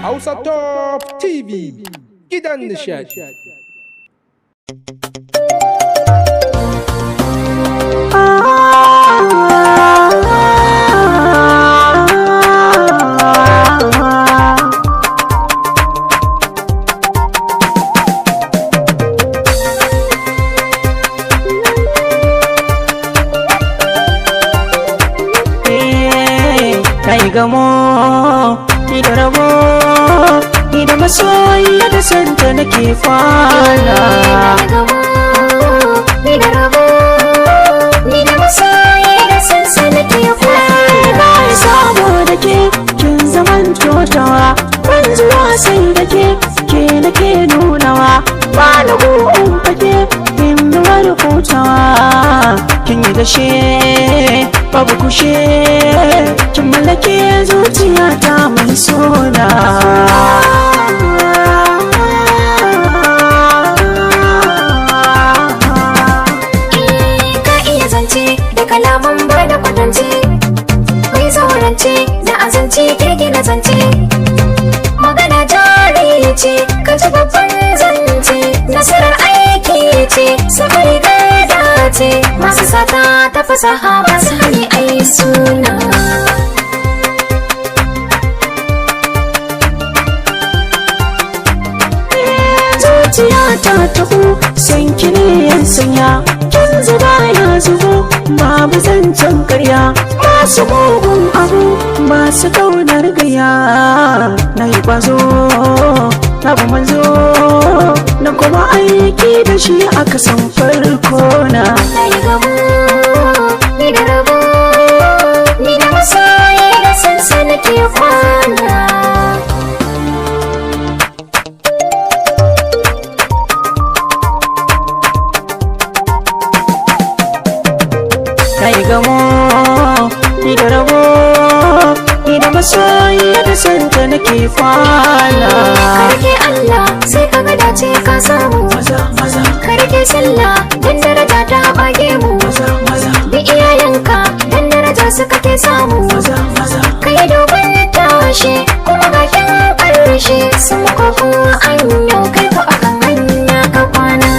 Hausa Top TV gidan nishadi. Kai gamo ni da rabo ni da masoyiya da santa nake fara. Kai gamo ni da rabo ni da masoyiya da santa nake fara. Na yi sabo da ke kin zaman totawa, ban zuwa sai da ke nake nunawa. Ba na in fake in nuwar hutawa, kin yi dashe babu kushe, kin mallake zuciyata mai sona. Ka iya zance da kalaman ba da kwatance, mai zaurance da azance kirki na zance. Magana jari ce ka ci babban zance, nasarar aiki ce safari gada ce. Masu sata ta fasaha masu hali ai suna. Zuciya ta taho san kine yan sanya, kin zuba ya zubo babu zancen karya. Masu mugun abu masu kaunar gaya, na yi kwazo na bu manzo na kuma aiki da shi aka san farko na. Kai gamo ni da rabo ni da masoyi da sansa nake kwana. Kai gamo ni da rabo ni da masoyiya da santa nake kwana. Karke Allah sai ka ga dace ka samu. Karke sallah dan daraja ta bage mu. Bi iyayenka dan daraja suka ke samu. Kai dogon tashi kuma ga kyan karshe, sun koko an yau kai ka akan hanya ka kwana.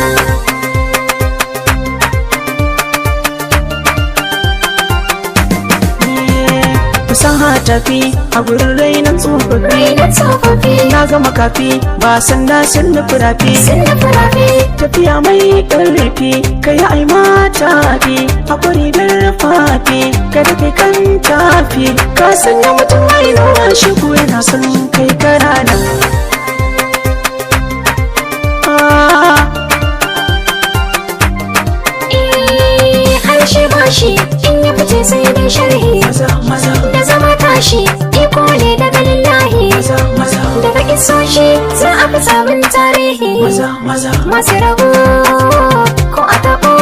Fasaha tafi a gurin rainan tsofaffi, na gama kafi ba sanda sun nufi rafi. Tafiya mai ƙarfi ka yi ai mata fi, haƙuri da rufafi kada kai kan tafi. Ka sanya mutum mai nuna shi ko yana son kai karana. Harshe bashi in ya fice sai dai sharhi, da zama tashi iko ne daga lillahi. Daga isoshi za a fi sabon tarihi, masu rabo ko a taɓo